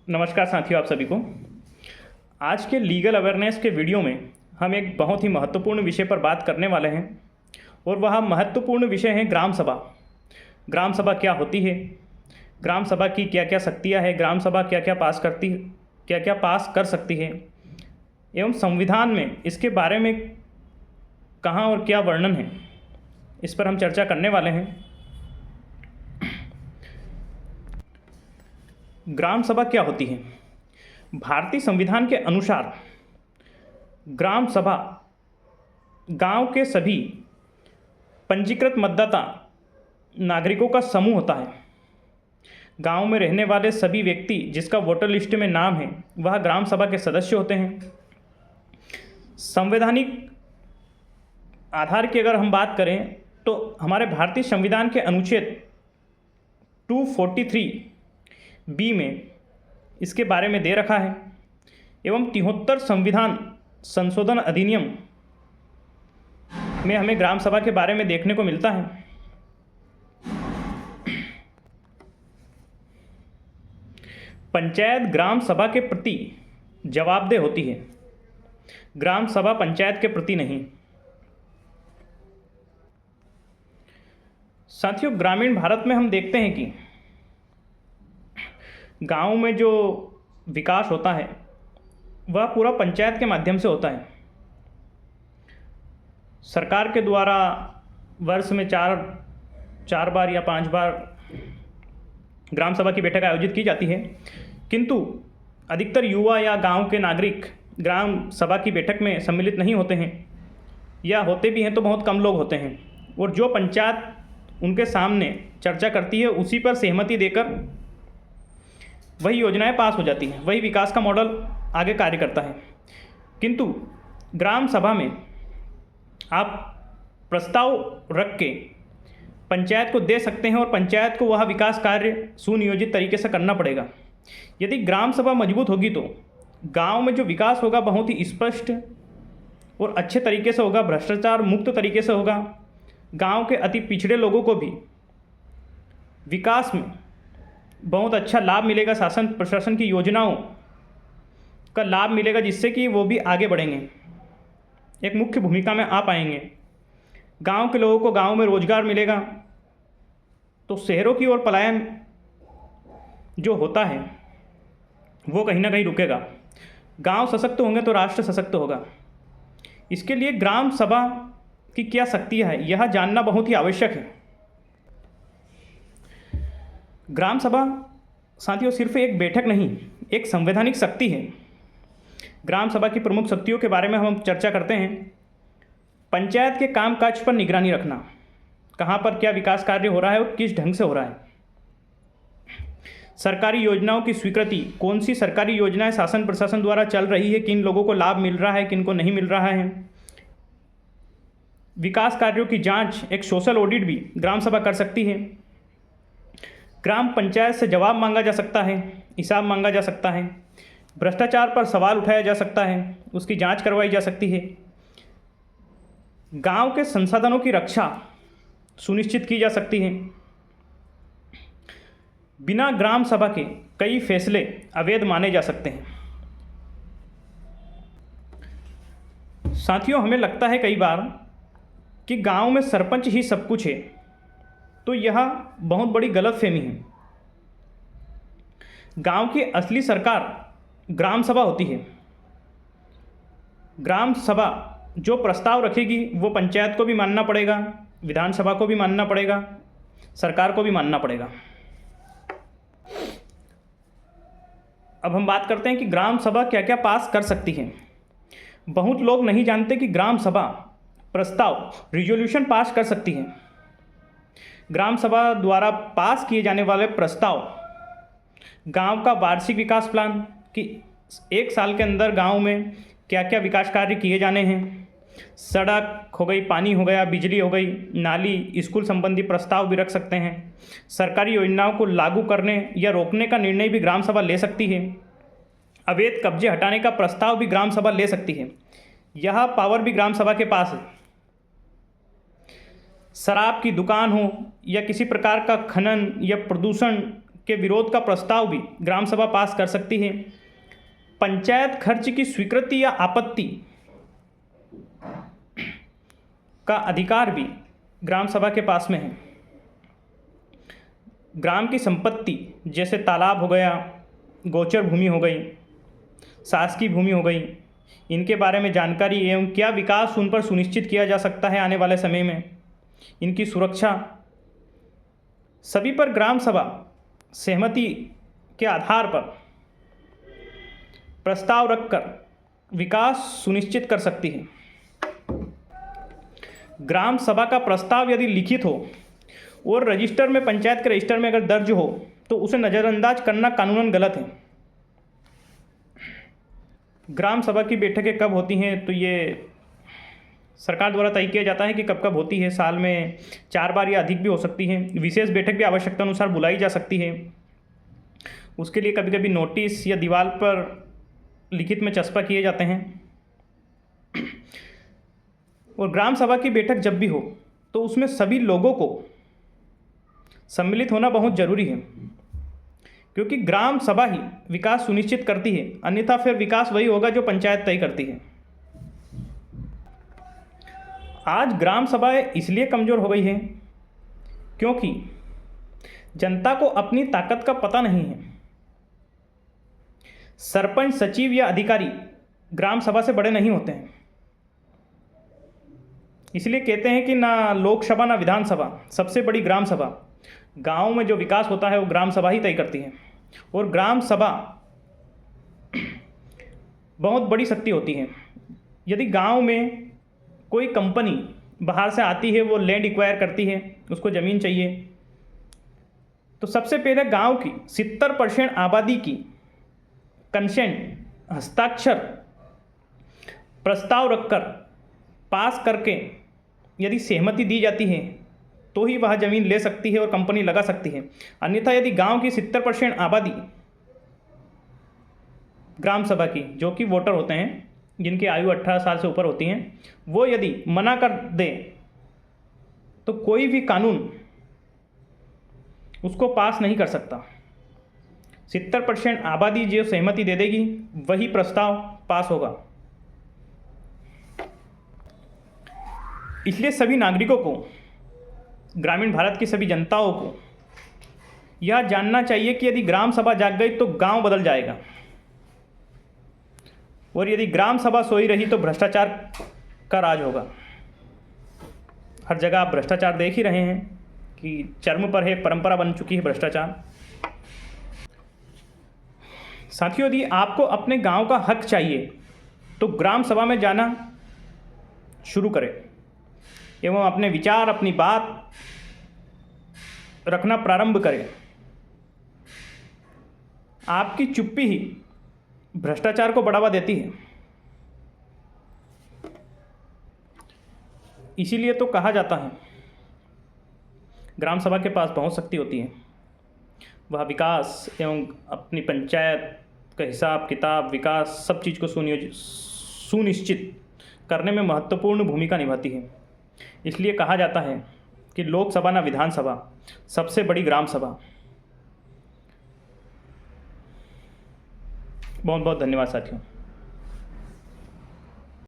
नमस्कार साथियों, आप सभी को। आज के लीगल अवेयरनेस के वीडियो में हम एक बहुत ही महत्वपूर्ण विषय पर बात करने वाले हैं और वह महत्वपूर्ण विषय है ग्राम सभा। ग्राम सभा क्या होती है, ग्राम सभा की क्या क्या शक्तियाँ हैं, ग्राम सभा क्या क्या पास कर सकती है एवं संविधान में इसके बारे में कहाँ और क्या वर्णन है, इस पर हम चर्चा करने वाले हैं। ग्राम सभा क्या होती है? भारतीय संविधान के अनुसार ग्राम सभा गांव के सभी पंजीकृत मतदाता नागरिकों का समूह होता है। गांव में रहने वाले सभी व्यक्ति जिसका वोटर लिस्ट में नाम है वह ग्राम सभा के सदस्य होते हैं। संवैधानिक आधार की अगर हम बात करें तो हमारे भारतीय संविधान के अनुच्छेद 243 बी में इसके बारे में दे रखा है एवं 73 संविधान संशोधन अधिनियम में हमें ग्राम सभा के बारे में देखने को मिलता है। पंचायत ग्राम सभा के प्रति जवाबदेह होती है, ग्राम सभा पंचायत के प्रति नहीं। साथियों, ग्रामीण भारत में हम देखते हैं कि गांव में जो विकास होता है वह पूरा पंचायत के माध्यम से होता है। सरकार के द्वारा वर्ष में चार बार या 5 बार ग्राम सभा की बैठक आयोजित की जाती है, किंतु अधिकतर युवा या गांव के नागरिक ग्राम सभा की बैठक में सम्मिलित नहीं होते हैं, या होते भी हैं तो बहुत कम लोग होते हैं, और जो पंचायत उनके सामने चर्चा करती है उसी पर सहमति देकर वही योजनाएं पास हो जाती हैं, वही विकास का मॉडल आगे कार्य करता है। किंतु ग्राम सभा में आप प्रस्ताव रख के पंचायत को दे सकते हैं और पंचायत को वह विकास कार्य सुनियोजित तरीके से करना पड़ेगा। यदि ग्राम सभा मजबूत होगी तो गांव में जो विकास होगा बहुत ही स्पष्ट और अच्छे तरीके से होगा, भ्रष्टाचार मुक्त तरीके से होगा। गांव के अति पिछड़े लोगों को भी विकास में बहुत अच्छा लाभ मिलेगा, शासन प्रशासन की योजनाओं का लाभ मिलेगा, जिससे कि वो भी आगे बढ़ेंगे, एक मुख्य भूमिका में आ पाएंगे। गांव के लोगों को गांव में रोजगार मिलेगा तो शहरों की ओर पलायन जो होता है वो कहीं ना कहीं रुकेगा। गांव सशक्त होंगे तो राष्ट्र सशक्त होगा। इसके लिए ग्राम सभा की क्या शक्तियाँ है यह जानना बहुत ही आवश्यक है। ग्राम सभा साथियों सिर्फ एक बैठक नहीं, एक संवैधानिक शक्ति है। ग्राम सभा की प्रमुख शक्तियों के बारे में हम चर्चा करते हैं। पंचायत के कामकाज पर निगरानी रखना, कहाँ पर क्या विकास कार्य हो रहा है और किस ढंग से हो रहा है। सरकारी योजनाओं की स्वीकृति, कौन सी सरकारी योजनाएं शासन प्रशासन द्वारा चल रही है, किन लोगों को लाभ मिल रहा है, किन को नहीं मिल रहा है। विकास कार्यों की जांच, एक सोशल ऑडिट भी ग्राम सभा कर सकती है। ग्राम पंचायत से जवाब मांगा जा सकता है, हिसाब मांगा जा सकता है। भ्रष्टाचार पर सवाल उठाया जा सकता है, उसकी जांच करवाई जा सकती है। गांव के संसाधनों की रक्षा सुनिश्चित की जा सकती है। बिना ग्राम सभा के कई फैसले अवैध माने जा सकते हैं। साथियों, हमें लगता है कई बार कि गांव में सरपंच ही सब कुछ है, तो यह बहुत बड़ी गलतफहमी है। गांव की असली सरकार ग्राम सभा होती है। ग्राम सभा जो प्रस्ताव रखेगी वो पंचायत को भी मानना पड़ेगा, विधानसभा को भी मानना पड़ेगा, सरकार को भी मानना पड़ेगा। अब हम बात करते हैं कि ग्राम सभा क्या क्या पास कर सकती है। बहुत लोग नहीं जानते कि ग्राम सभा प्रस्ताव रिजोल्यूशन पास कर सकती है। ग्राम सभा द्वारा पास किए जाने वाले प्रस्ताव गांव का वार्षिक विकास प्लान कि 1 साल के अंदर गांव में क्या क्या विकास कार्य किए जाने हैं, सड़क हो गई, पानी हो गया, बिजली हो गई, नाली, स्कूल संबंधी प्रस्ताव भी रख सकते हैं। सरकारी योजनाओं को लागू करने या रोकने का निर्णय भी ग्राम सभा ले सकती है। अवैध कब्जे हटाने का प्रस्ताव भी ग्राम सभा ले सकती है। यह पावर भी ग्राम सभा के पास है। शराब की दुकान हो या किसी प्रकार का खनन या प्रदूषण के विरोध का प्रस्ताव भी ग्राम सभा पास कर सकती है। पंचायत खर्च की स्वीकृति या आपत्ति का अधिकार भी ग्राम सभा के पास में है। ग्राम की संपत्ति जैसे तालाब हो गया, गोचर भूमि हो गई, शासकीय भूमि हो गई, इनके बारे में जानकारी एवं क्या विकास उन पर सुनिश्चित किया जा सकता है आने वाले समय में, इनकी सुरक्षा, सभी पर ग्राम सभा सहमति के आधार पर प्रस्ताव रखकर विकास सुनिश्चित कर सकती है। ग्राम सभा का प्रस्ताव यदि लिखित हो और रजिस्टर में, पंचायत के रजिस्टर में अगर दर्ज हो तो उसे नज़रअंदाज करना कानूनन गलत है। ग्राम सभा की बैठकें कब होती हैं तो ये सरकार द्वारा तय किया जाता है कि कब कब होती है। साल में 4 बार या अधिक भी हो सकती है। विशेष बैठक भी आवश्यकता अनुसार बुलाई जा सकती है। उसके लिए कभी कभी नोटिस या दीवार पर लिखित में चस्पा किए जाते हैं। और ग्राम सभा की बैठक जब भी हो तो उसमें सभी लोगों को सम्मिलित होना बहुत ज़रूरी है, क्योंकि ग्राम सभा ही विकास सुनिश्चित करती है। अन्यथा फिर विकास वही होगा जो पंचायत तय करती है। आज ग्राम सभाएं इसलिए कमज़ोर हो गई है क्योंकि जनता को अपनी ताकत का पता नहीं है। सरपंच, सचिव या अधिकारी ग्राम सभा से बड़े नहीं होते हैं। इसलिए कहते हैं कि ना लोकसभा ना विधानसभा, सबसे बड़ी ग्राम सभा। गांव में जो विकास होता है वो ग्राम सभा ही तय करती है। और ग्राम सभा बहुत बड़ी शक्ति होती है। यदि गांव में कोई कंपनी बाहर से आती है, वो लैंड एक्वायर करती है, उसको ज़मीन चाहिए, तो सबसे पहले गांव की 70% आबादी की कंसेंट, हस्ताक्षर, प्रस्ताव रखकर पास करके यदि सहमति दी जाती है तो ही वह ज़मीन ले सकती है और कंपनी लगा सकती है। अन्यथा यदि गांव की 70% आबादी ग्राम सभा की, जो कि वोटर होते हैं, जिनकी आयु 18 साल से ऊपर होती हैं, वो यदि मना कर दे तो कोई भी कानून उसको पास नहीं कर सकता। 70% आबादी जो सहमति दे देगी वही प्रस्ताव पास होगा। इसलिए सभी नागरिकों को, ग्रामीण भारत की सभी जनताओं को यह जानना चाहिए कि यदि ग्राम सभा जाग गई तो गांव बदल जाएगा, और यदि ग्राम सभा सोई रही तो भ्रष्टाचार का राज होगा। हर जगह आप भ्रष्टाचार देख ही रहे हैं कि चरम पर है, परंपरा बन चुकी है भ्रष्टाचार। साथियों, यदि आपको अपने गांव का हक चाहिए तो ग्राम सभा में जाना शुरू करें एवं अपने विचार, अपनी बात रखना प्रारंभ करें। आपकी चुप्पी ही भ्रष्टाचार को बढ़ावा देती है। इसीलिए तो कहा जाता है ग्राम सभा के पास बहुत शक्ति होती है। वह विकास एवं अपनी पंचायत का हिसाब किताब, विकास, सब चीज़ को सुनिश्चित करने में महत्वपूर्ण भूमिका निभाती है। इसलिए कहा जाता है कि लोकसभा ना विधानसभा, सबसे बड़ी ग्राम सभा। बहुत बहुत धन्यवाद साथियों।